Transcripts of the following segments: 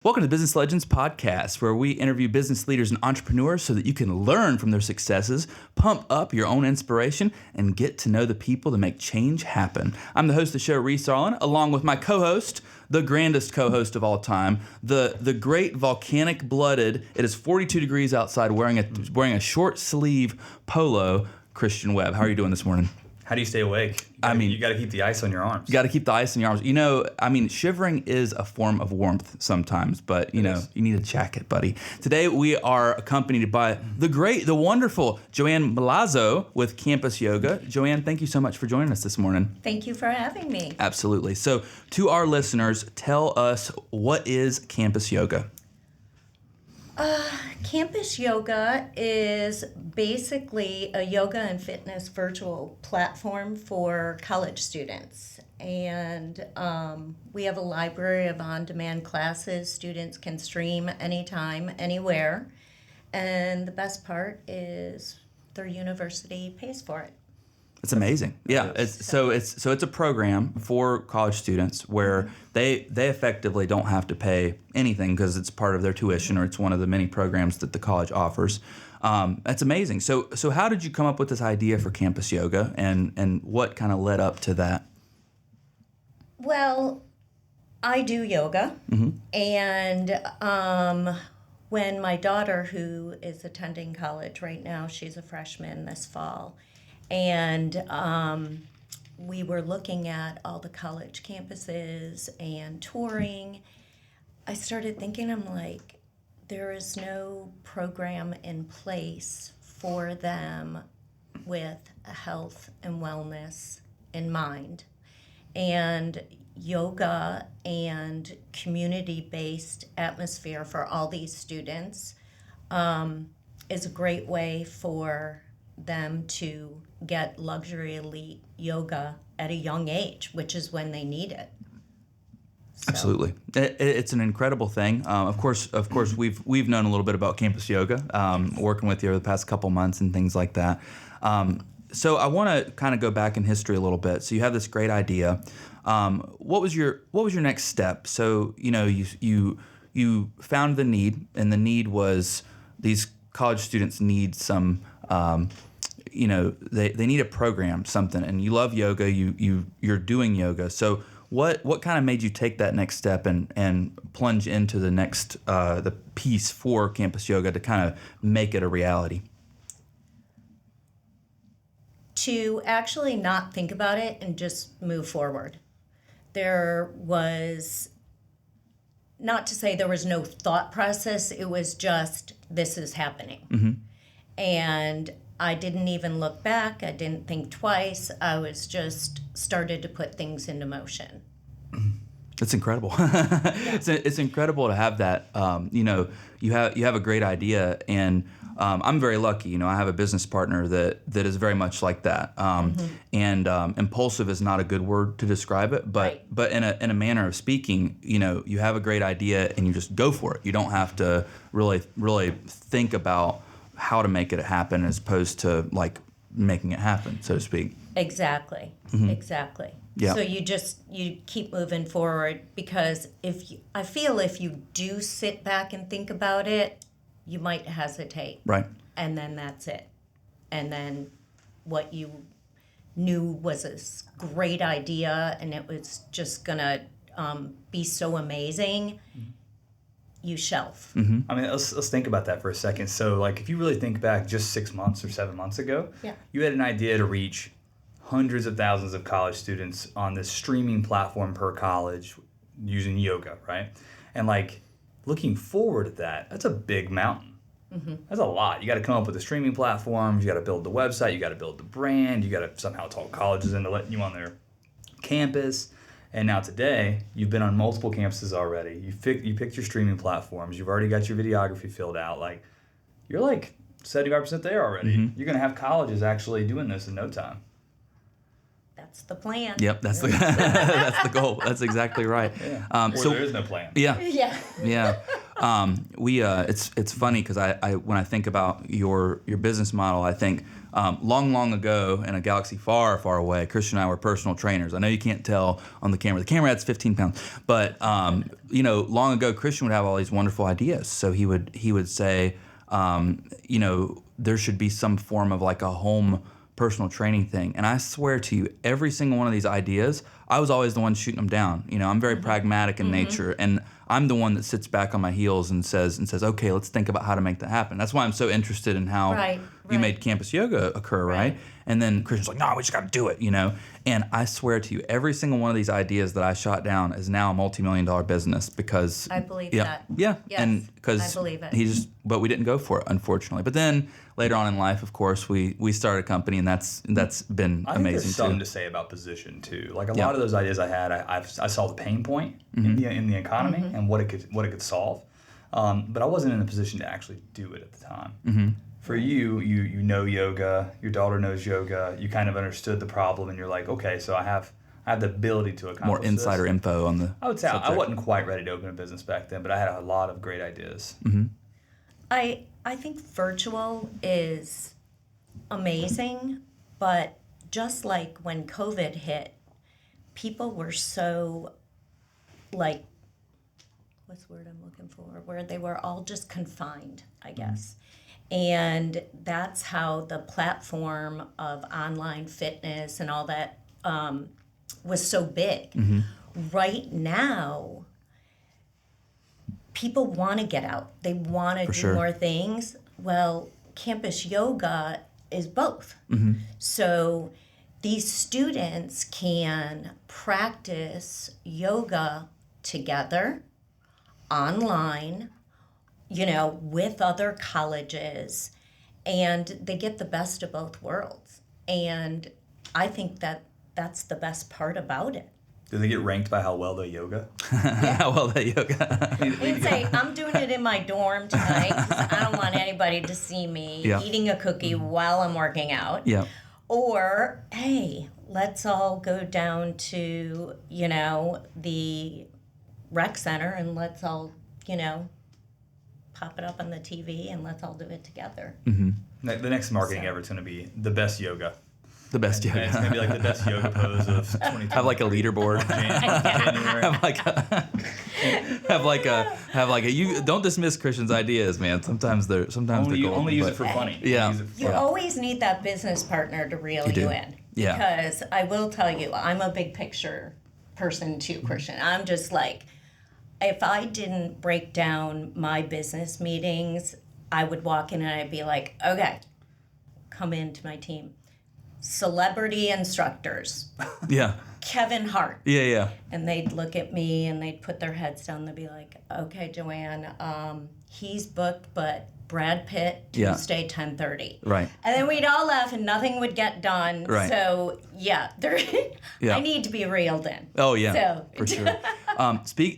Welcome to the Business Legends Podcast, where we interview business leaders and entrepreneurs so that you can learn from their successes, pump up your own inspiration, and get to know the people that make change happen. I'm the host of the show, Reese Arlen, along with my co-host, the grandest co-host of all time, the great volcanic-blooded, it is 42 degrees outside, wearing a short sleeve polo, Christian Webb. How are you doing this morning? How do you stay awake? You got to keep the ice on your arms. You got to keep the ice in your arms. You know, shivering is a form of warmth sometimes, but you need a jacket, buddy. Today we are accompanied by the wonderful Joanne Milazzo with Campus Yoga. Joanne, thank you so much for joining us this morning. Thank you for having me. Absolutely. So, to our listeners, tell us, what is Campus Yoga? Campus Yoga is basically a yoga and fitness virtual platform for college students. And we have a library of on-demand classes. Students can stream anytime, anywhere. And the best part is their university pays for it. It's amazing. Yeah. It's a program for college students where they effectively don't have to pay anything because it's part of their tuition, or it's one of the many programs that the college offers. That's amazing. So how did you come up with this idea for Campus Yoga, and what kind of led up to that? Well, I do yoga, and when my daughter, who is attending college right now, she's a freshman this fall, and we were looking at all the college campuses and touring. I started thinking, I'm like, there is no program in place for them with health and wellness in mind. And yoga and community-based atmosphere for all these students is a great way for them to get luxury elite yoga at a young age, which is when they need it. So. Absolutely, it's an incredible thing. Of course, we've known a little bit about Campus Yoga, working with you over the past couple months and things like that. So I want to kind of go back in history a little bit. So you have this great idea. What was your next step? So you found the need, and the need was these college students need some. They need a program, something, and you love yoga. You're doing yoga. So what kind of made you take that next step and plunge into the next the piece for Campus Yoga to kind of make it a reality? To actually not think about it and just move forward. There was, not to say there was no thought process, it was just, this is happening. Mm-hmm. And I didn't even look back, I didn't think twice, I was just started to put things into motion. It's incredible. It's incredible to have that. You have a great idea, and I'm very lucky. I have a business partner that is very much like that. And impulsive is not a good word to describe it, but in a manner of speaking, you have a great idea and you just go for it. You don't have to really think about how to make it happen, as opposed to like making it happen, so to speak. Exactly. Yeah. So you keep moving forward, because I feel if you do sit back and think about it, you might hesitate. Right. And then that's it. And then what you knew was a great idea and it was just going to be so amazing, you shelf. Mm-hmm. I mean, let's think about that for a second. So, like, if you really think back just 6 months or 7 months ago, you had an idea to reach hundreds of thousands of college students on this streaming platform per college using yoga, right? And, like, looking forward at that's a big mountain. Mm-hmm. That's a lot. You got to come up with the streaming platforms, you got to build the website, you got to build the brand, you got to somehow talk colleges into letting you on their campus. And now today, you've been on multiple campuses already. You picked your streaming platforms. You've already got your videography filled out. Like, you're like 75% there already. Mm-hmm. You're going to have colleges actually doing this in no time. That's the plan. Yep, that's the goal. That's exactly right. Yeah. So there is no plan. Yeah. It's funny because I when I think about your business model, I think long ago in a galaxy far away, Christian and I were personal trainers. I know you can't tell on the camera. The camera adds 15 pounds, but long ago Christian would have all these wonderful ideas. So he would say, there should be some form of like a home personal training thing. And I swear to you, every single one of these ideas, I was always the one shooting them down. I'm very pragmatic in nature, and I'm the one that sits back on my heels and says, okay, let's think about how to make that happen. That's why I'm so interested in how you made campus yoga occur, right? And then Christian's like, no, we just got to do it, And I swear to you, every single one of these ideas that I shot down is now a multi-million-dollar business because I believe that. Yeah, yes, and because I believe it. But we didn't go for it, unfortunately. But then later on in life, of course, we started a company, and that's been I amazing think there's something too. to say about position too. Like a lot of those ideas I had, I saw the pain point in the economy and what it could solve, but I wasn't in a position to actually do it at the time. For you know yoga, your daughter knows yoga. You kind of understood the problem, and you're like, okay, so I have the ability to accomplish More insider this. info on the I would say I subject. wasn't quite ready to open a business back then, but I had a lot of great ideas. I think virtual is amazing, but just like when COVID hit, people were so like, what's the word I'm looking for? Where they were all just confined, I guess. And that's how the platform of online fitness and all that was so big. Right now, people want to get out. They want to do more things. Well, campus yoga is both. So these students can practice yoga together, online, with other colleges, and they get the best of both worlds. And I think that that's the best part about it. Do they get ranked by how well they yoga? How well they yoga. You'd say, I'm doing it in my dorm tonight because I don't want anybody to see me eating a cookie while I'm working out. Yeah. Or, hey, let's all go down to, the rec center and let's all, pop it up on the TV and let's all do it together. The next marketing effort's going to be the best yoga. The best yoga. And it's going to be like the best yoga pose of 2020. Have like a leaderboard. have like a. You don't dismiss Christian's ideas, man. Sometimes they're Only gold, use but- it for funny. Yeah. You always need that business partner to reel you in. Yeah. Because I will tell you, I'm a big picture person too, Christian. I'm just like, if I didn't break down my business meetings, I would walk in and I'd be like, okay, come into my team. Celebrity instructors, Yeah. Kevin Hart. Yeah. And they'd look at me and they'd put their heads down. They'd be like, okay, Joanne, he's booked, but Brad Pitt, Yeah. Tuesday, 10:30. Right. And then we'd all laugh and nothing would get done. Right. So, yeah, Yeah. I need to be reeled in. Oh yeah, So- for sure.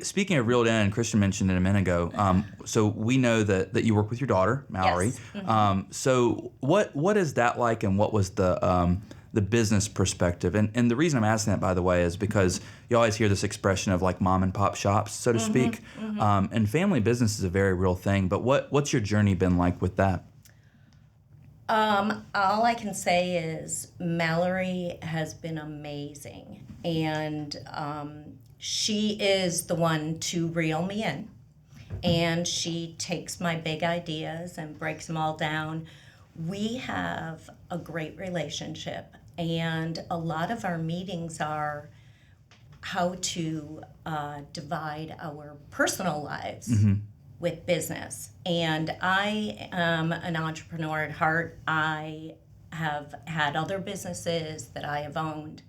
Speaking of reeled in, Christian mentioned it a minute ago. So we know that you work with your daughter, Mallory. Yes. So what is that like, and what was the business perspective? And the reason I'm asking that, by the way, is because you always hear this expression of like mom and pop shops, so to speak. And family business is a very real thing. But what's your journey been like with that? All I can say is Mallory has been amazing. And she is the one to reel me in. And she takes my big ideas and breaks them all down. We have a great relationship. And a lot of our meetings are how to divide our personal lives with business. And I am an entrepreneur at heart. I have had other businesses that I have owned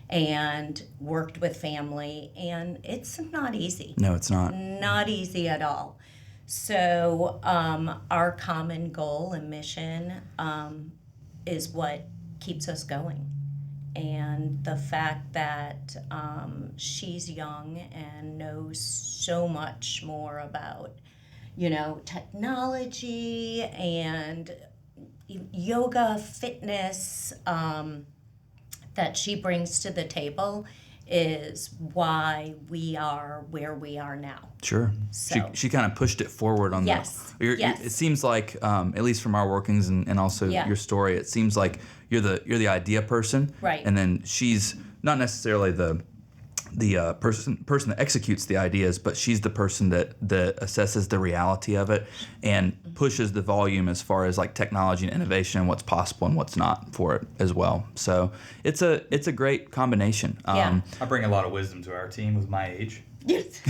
and worked with family, and it's not easy. No, it's not. Not easy at all. So our common goal and mission is what keeps us going. And the fact that she's young and knows so much more about, technology and yoga, fitness, that she brings to the table is why we are where we are now. Sure. So. She kind of pushed it forward on Yes. the. Yes. It seems like, at least from our workings and also your story, it seems like you're the idea person, Right. And then she's not necessarily the person that executes the ideas, but she's the person that assesses the reality of it and pushes the volume as far as like technology and innovation and what's possible and what's not for it as well. So it's a great combination. Yeah. I bring a lot of wisdom to our team with my age. Yes.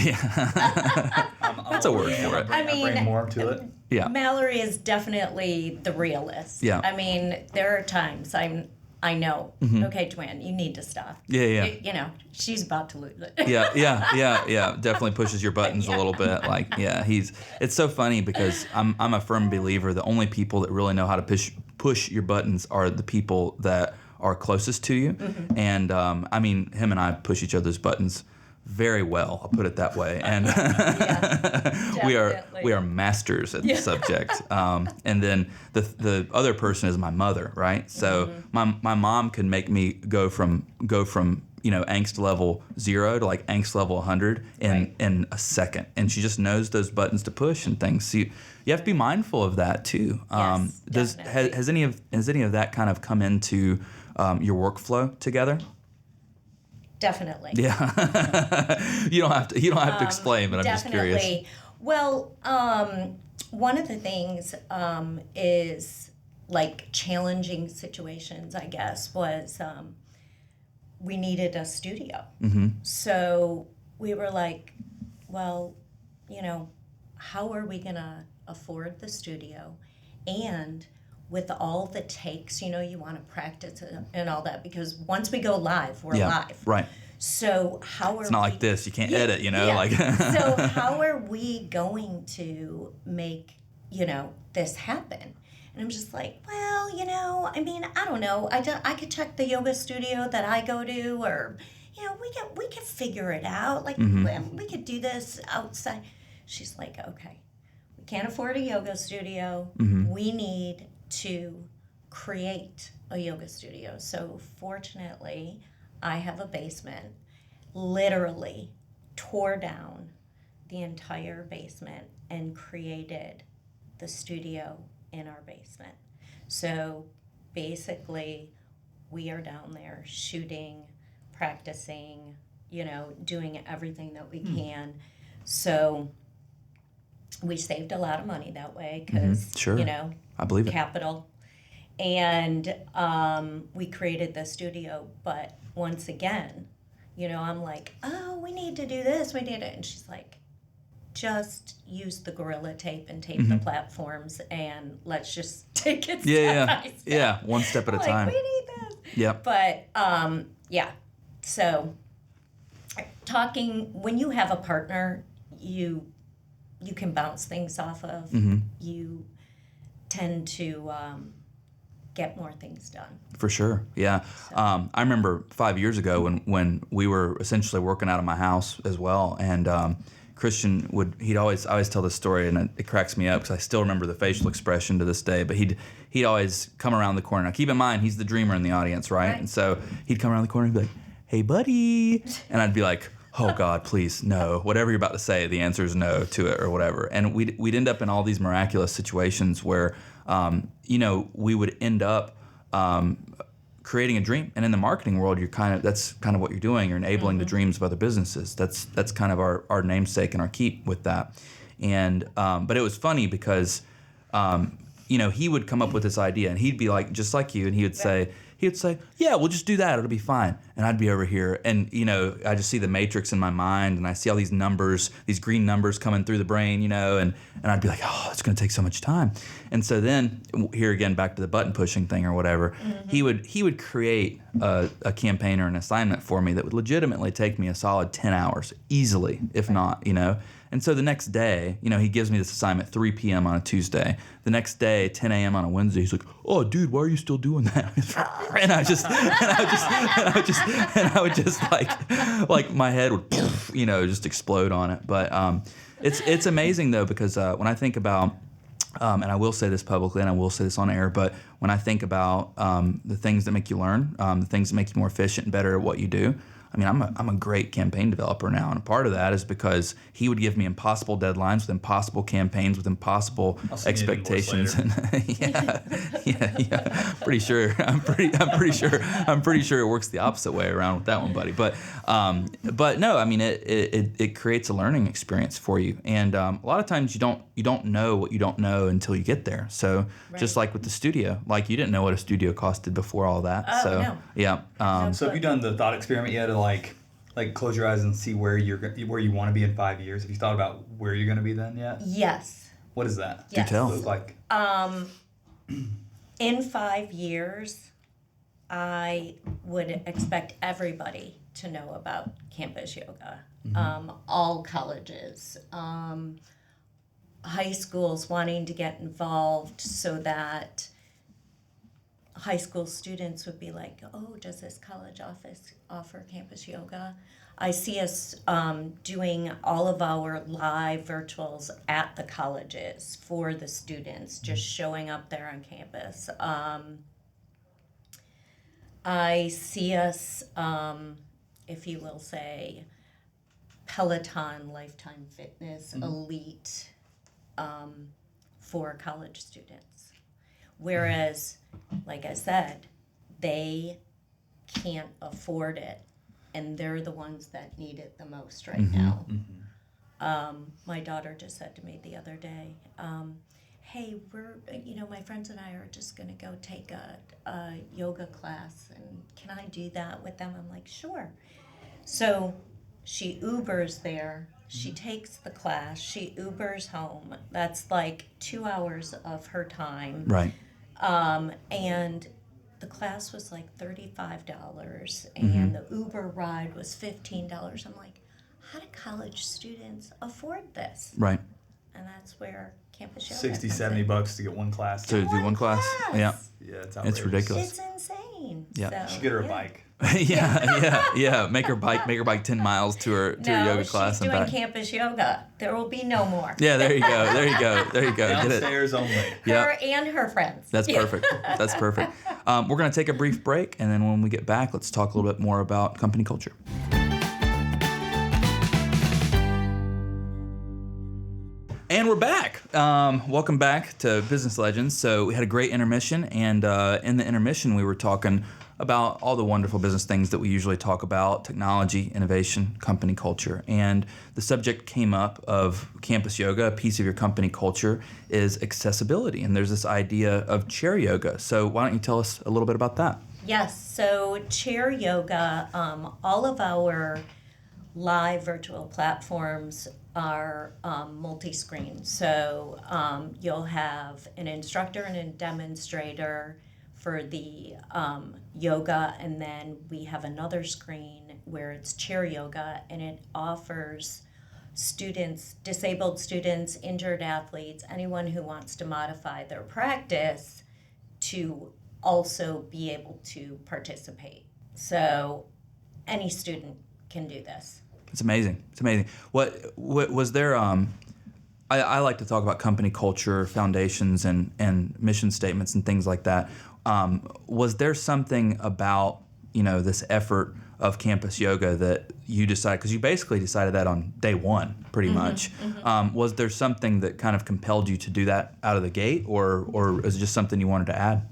That's a word for it. I bring more to it. Yeah. Mallory is definitely the realist. Yeah. I mean, there are times I know, okay, Joanne, you need to stop. Yeah. You know, she's about to lose it. Yeah. Definitely pushes your buttons a little bit. Like, it's so funny because I'm a firm believer the only people that really know how to push your buttons are the people that are closest to you. And I mean, him and I push each other's buttons very well. I'll put it that way. And we are masters at the subject. And then the other person is my mother, right? So my mom can make me go from angst level 0 to like angst level 100 in a second, and she just knows those buttons to push and things. So you have to be mindful of that too. Yes, has any of that kind of come into your workflow together? Definitely. Yeah. You don't have to explain, but I'm just curious. Definitely. Well, one of the things is like challenging situations, I guess, was we needed a studio. So we were like, well, how are we going to afford the studio? And with all the takes, you want to practice and all that, because once we go live, we're live. Right. So how are It's not like this. You can't edit, like. So how are we going to make, this happen? And I'm just like, well, I mean, I don't know. I could check the yoga studio that I go to, or, we could figure it out. Like, we could do this outside. She's like, okay, we can't afford a yoga studio. We need to create a yoga studio. So fortunately, I have a basement, literally tore down the entire basement and created the studio in our basement. So basically, we are down there shooting, practicing, doing everything that we can. So we saved a lot of money that way because, Sure. I believe it. Capital. And we created the studio. But once again, I'm like, oh, we need to do this. We need it. And she's like, just use the Gorilla Tape and tape the platforms, and let's just take it step by step. Yeah, one step at a time. Like, we need this. Yep. But, so when you have a partner, you can bounce things off of. You tend to get more things done. For sure, yeah. So. I remember 5 years ago when we were essentially working out of my house as well, and Christian I always tell this story, and it cracks me up because I still remember the facial expression to this day. But he'd always come around the corner. Now keep in mind he's the dreamer in the audience, right? And so he'd come around the corner and be like, "Hey, buddy," and I'd be like, "Oh God, please, no. Whatever you're about to say, the answer is no to it or whatever." And we'd end up in all these miraculous situations where, we would end up creating a dream. And in the marketing world, that's kind of what you're doing. You're enabling the dreams of other businesses. That's kind of our namesake and our keep with that. And but it was funny because, he would come up with this idea, and he'd be like, just like you, and he would say, yeah, we'll just do that. It'll be fine. And I'd be over here, and, I just see the matrix in my mind, and I see all these numbers, these green numbers coming through the brain, and I'd be like, oh, it's going to take so much time. And so then, here again, back to the button pushing thing or whatever, he would create a campaign or an assignment for me that would legitimately take me a solid 10 hours, easily, if not, And so the next day, he gives me this assignment 3 p.m. on a Tuesday. The next day, 10 a.m. on a Wednesday, he's like, "Oh, dude, why are you still doing that?" and I would just like my head would, just explode on it. But it's amazing though, because when I think about, and I will say this publicly and I will say this on air, but when I think about the things that make you learn, the things that make you more efficient and better at what you do, I mean, I'm a great campaign developer now, and a part of that is because he would give me impossible deadlines with impossible campaigns with impossible expectations. And yeah. Pretty sure. I'm pretty sure it works the opposite way around with that one, buddy. But no, I mean, it creates a learning experience for you, and a lot of times you don't know what you don't know until you get there. So just like with the studio, like you didn't know what a studio costed before all that. Oh, no. Yeah. So have you done the thought experiment yet to like close your eyes and see where you want to be in 5 years? Have you thought about where you're going to be then yet? Yes. What is that? Yes. Do tell. Look like? In 5 years, I would expect everybody to know about campus yoga. All colleges, high schools wanting to get involved so that high school students would be like, oh, does this college offer campus yoga? I see us doing all of our live virtuals at the colleges for the students, just showing up there on campus. I see us, if you will say, Peloton, Lifetime Fitness, Elite for college students. Whereas, like I said, they can't afford it, and they're the ones that need it the most right now. My daughter just said to me the other day, hey, my friends and I are just going to go take a yoga class, and can I do that with them? I'm like, sure. So she Ubers there. She takes the class. She Ubers home. That's like 2 hours of her time. Right. And the class was like $35, and the Uber ride was $15. I'm like, how do college students afford this? Right. And that's where campus yoga 60, comes in. $70 to get one class. To do one class. Yeah. Yeah, it's outrageous. It's ridiculous. It's insane. Yeah. So, You should get her a bike. yeah. Make her bike 10 miles to her yoga class she's and doing back. campus yoga. There will be no more. Yeah, there you go. Get it. Downstairs only. Yeah. Her and her friends. That's perfect. That's perfect. We're going to take a brief break, and then when we get back, let's talk a little bit more about company culture. And we're back. Welcome back to Business Legends. So we had a great intermission, and in the intermission, we were talking about all the wonderful business things that we usually talk about: technology, innovation, company culture. And the subject came up of campus yoga. A piece of your company culture is accessibility, and there's this idea of chair yoga. So why don't you tell us a little bit about that? Yes. So chair yoga, all of our live virtual platforms are multi-screen. So you'll have an instructor and a demonstrator for the yoga, and then we have another screen where it's chair yoga, and it offers students, disabled students, injured athletes, anyone who wants to modify their practice to also be able to participate. So any student can do this. It's amazing. What was there? I like to talk about company culture, foundations, and mission statements and things like that. Was there something about this effort of campus yoga that you decided? Because you basically decided that on day one, pretty much. Was there something that kind of compelled you to do that out of the gate, or is it just something you wanted to add?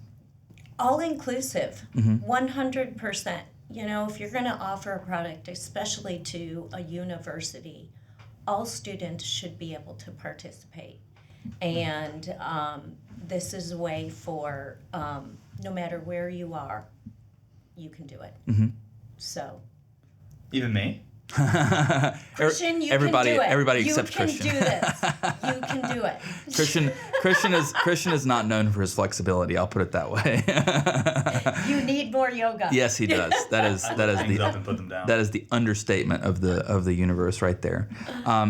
All inclusive, 100%. If you're going to offer a product, especially to a university, all students should be able to participate. And this is a way for, no matter where you are, you can do it. So. Even me? Christian, you everybody, can do it. Everybody except Christian. You can do this. You can do it. Christian is not known for his flexibility. I'll put it that way. You need more yoga. Yes, he does. That is up and put them down. that is the understatement of the universe right there.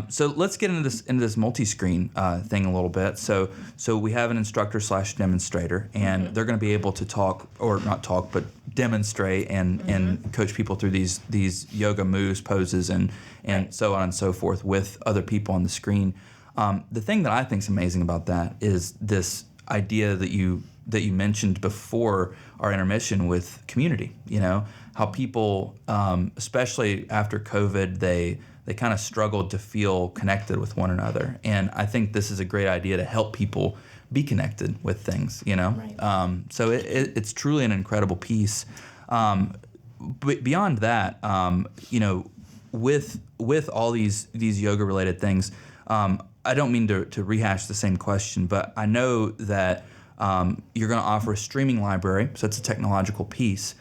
So let's get into this multi-screen thing a little bit. So we have an instructor / demonstrator, and they're going to be able to talk, or not talk, but demonstrate and coach people through these yoga moves, poses, and so on and so forth with other people on the screen. The thing that I think is amazing about that is this idea that you that you mentioned before our intermission with community. How people, especially after COVID, they kind of struggled to feel connected with one another. And I think this is a great idea to help people be connected with things, Right. So it's truly an incredible piece. But beyond that, with all these yoga related things, I don't mean to rehash the same question, but I know that you're going to offer a streaming library, so it's a technological piece.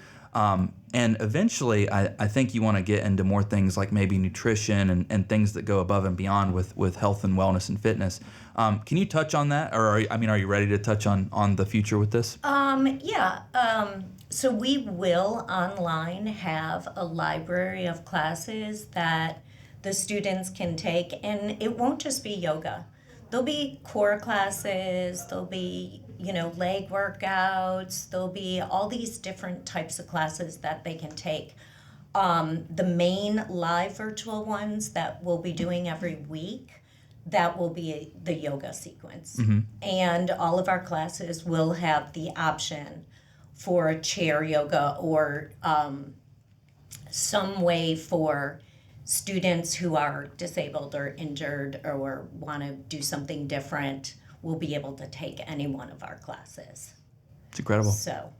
And eventually, I think you want to get into more things like maybe nutrition and things that go above and beyond with health and wellness and fitness. Can you touch on that, or are you ready to touch on the future with this? Yeah. So we will online have a library of classes that the students can take, and it won't just be yoga. There'll be core classes, there'll be, leg workouts, there'll be all these different types of classes that they can take. The main live virtual ones that we'll be doing every week, that will be the yoga sequence. Mm-hmm. And all of our classes will have the option for chair yoga or some way for students who are disabled or injured or want to do something different will be able to take any one of our classes. It's incredible. So,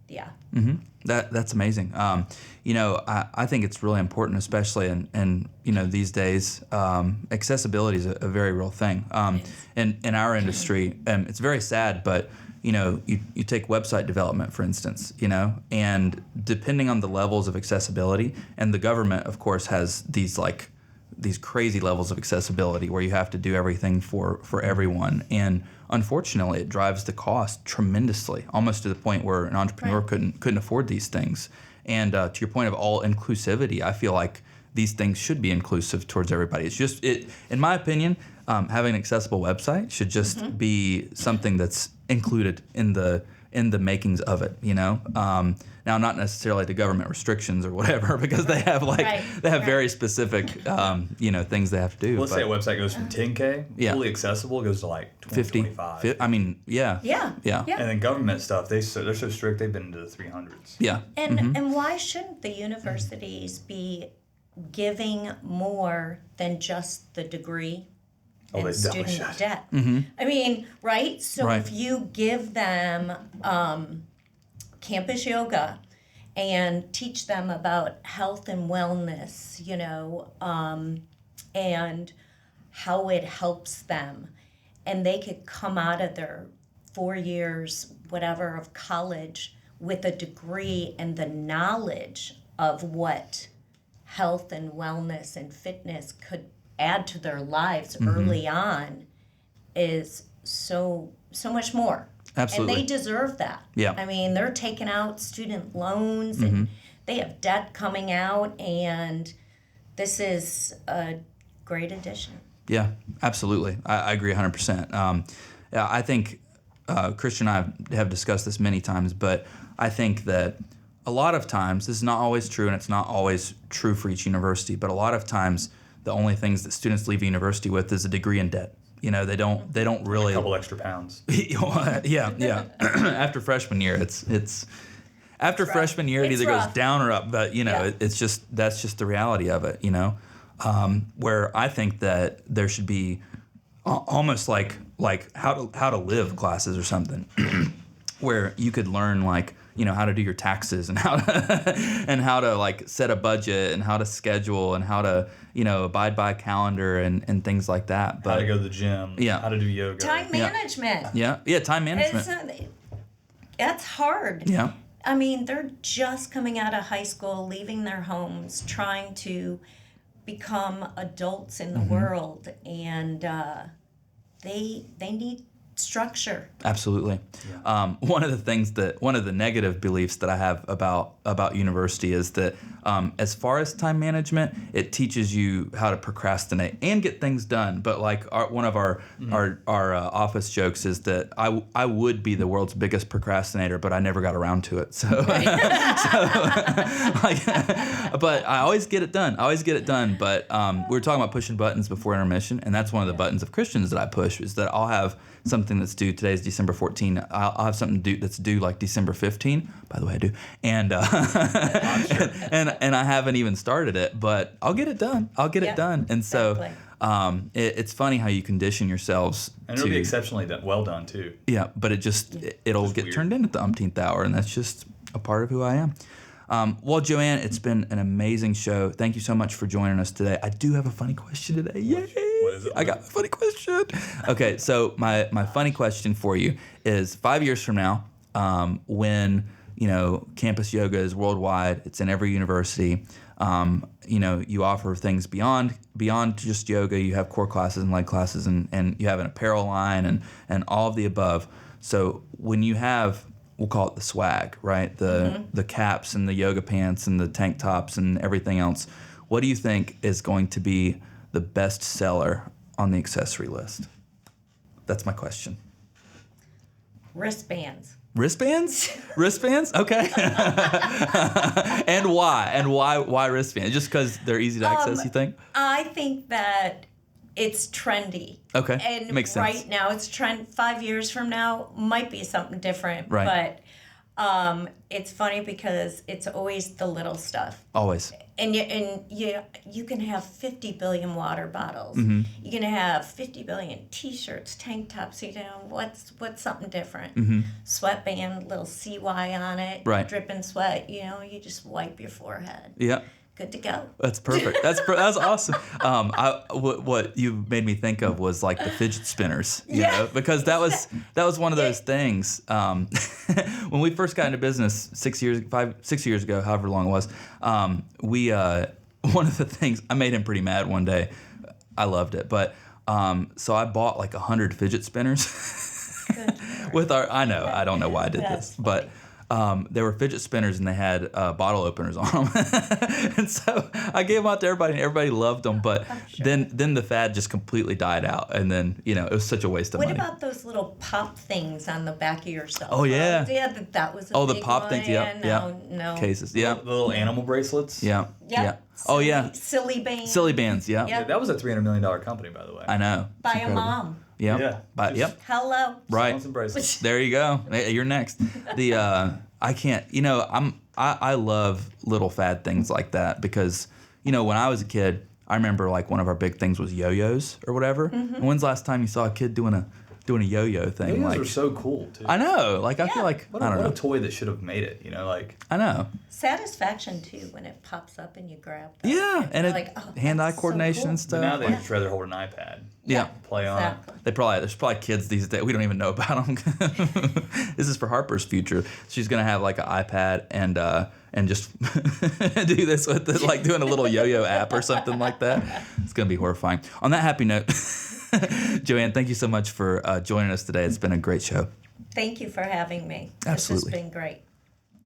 yeah. Mm-hmm. That's amazing. I think it's really important, especially in these days. Accessibility is a very real thing. In our industry, it's very sad, but you take website development, for instance, and depending on the levels of accessibility, and the government, of course, has these crazy levels of accessibility where you have to do everything for everyone. And unfortunately, it drives the cost tremendously, almost to the point where an entrepreneur Right. couldn't afford these things. And to your point of all inclusivity, I feel like these things should be inclusive towards everybody. It's just, in my opinion, having an accessible website should just be something that's included in the makings of it. Now, not necessarily the government restrictions or whatever, because they have Right. very specific things they have to do. Let's say a website goes from 10K, Yeah. fully accessible, goes to like 20, 50. 25. I mean, yeah. Yeah. Yeah. Yeah. And then government stuff, they're so strict, they've been into the 300s. Yeah. And why shouldn't the universities be giving more than just the degree Oh, and they definitely student should. debt? I mean, right? So Right. if you give them campus yoga and teach them about health and wellness, and how it helps them, and they could come out of their 4 years, whatever, of college with a degree and the knowledge of what health and wellness and fitness could add to their lives early on, is so much more. Absolutely. And they deserve that. Yeah. I mean, they're taking out student loans and they have debt coming out, and this is a great addition. Yeah, absolutely. I agree 100%. I think Christian and I have discussed this many times, but I think that a lot of times, this is not always true, and it's not always true for each university, but a lot of times the only things that students leave university with is a degree in debt. They don't really. A couple extra pounds. yeah. After freshman year, it's after freshman year it It's either rough. goes down or up, but Yeah. that's just the reality of it. Where I think that there should be almost like how to live classes or something, where you could learn how to do your taxes and how to set a budget and how to schedule and how to abide by a calendar and things like that. But How to go to the gym. Yeah. How to do yoga. Time management. yeah, time management. That's hard. Yeah. I mean, they're just coming out of high school, leaving their homes, trying to become adults in the world, and they need structure. Absolutely. One of the negative beliefs that I have about university is that as far as time management, it teaches you how to procrastinate and get things done. But one of our office jokes is that I would be the world's biggest procrastinator, but I never got around to it. So, but I always get it done. But we were talking about pushing buttons before intermission, and that's one of the buttons of Christians that I push, is that I'll have some something that's due. Today's December 14. I'll have something that's due like December 15. By the way, I do. And and I haven't even started it, but I'll get it done. I'll get it done. And so it's funny how you condition yourselves. And it'll be exceptionally well done too. Yeah, but it'll get turned in at the umpteenth hour, and that's just a part of who I am. Well, Joanne, it's been an amazing show. Thank you so much for joining us today. I do have a funny question today. Yay! What is it? I got a funny question. Okay, so my funny question for you is 5 years from now, when campus yoga is worldwide, it's in every university. You offer things beyond just yoga. You have core classes and light classes, and you have an apparel line and all of the above. So when you have, we'll call it the swag, right? The caps and the yoga pants and the tank tops and everything else. What do you think is going to be the best seller on the accessory list? That's my question. Wristbands. Wristbands? Wristbands? Okay. And why? And why wristbands? Just because they're easy to access, you think? I think that it's trendy. Okay. And makes sense. right now it's trend. 5 years from now might be something different. Right. But it's funny because it's always the little stuff. Always. And you can have 50 billion water bottles. Mm-hmm. You can have 50 billion T-shirts, tank tops. What's something different? Mm-hmm. Sweatband, little CY on it. Right. Dripping sweat. You just wipe your forehead. Yeah. Good to go. That's perfect. That's awesome. What you made me think of was like the fidget spinners, you know, because that was one of those things. When we first got into business 6 years ago, however long it was, we one of the things, I made him pretty mad one day. I loved it, but so I bought like 100 fidget spinners with I don't know why I did this, but. They were fidget spinners and they had bottle openers on them. And so I gave them out to everybody and everybody loved them. But then the fad just completely died out. And then, it was such a waste of money. What about those little pop things on the back of your cell phone? Oh, yeah. Yeah, that was a big the pop one. things, yeah. No. Cases, yeah. The little animal bracelets. Yeah. Yep. Oh, yeah. Silly bands. Silly bands, yeah. Yeah, that was a $300 million company, by the way. I know. It's By a incredible. mom. Yep. Yeah. Yep. Hello. Right. Some bracelets. There you go. Hey, you're next. I can't. I love little fad things like that because when I was a kid, I remember like one of our big things was yo-yos or whatever. Mm-hmm. And when's the last time you saw a kid doing a yo-yo thing? Yo-yos like, are so cool too. I know. Like I feel like What I don't a know. toy that should have made it. I know. Satisfaction too when it pops up and you grab them. Yeah, and hand-eye that's so coordination cool. and But stuff. now they'd like- just rather hold an iPad. Yeah. Play on. Exactly. There's probably kids these days we don't even know about them. This is for Harper's future. She's gonna have like an iPad and just do this with it, like doing a little yo-yo app or something like that. It's gonna be horrifying. On that happy note, Joanne, thank you so much for joining us today. It's been a great show. Thank you for having me. Absolutely. This has been great.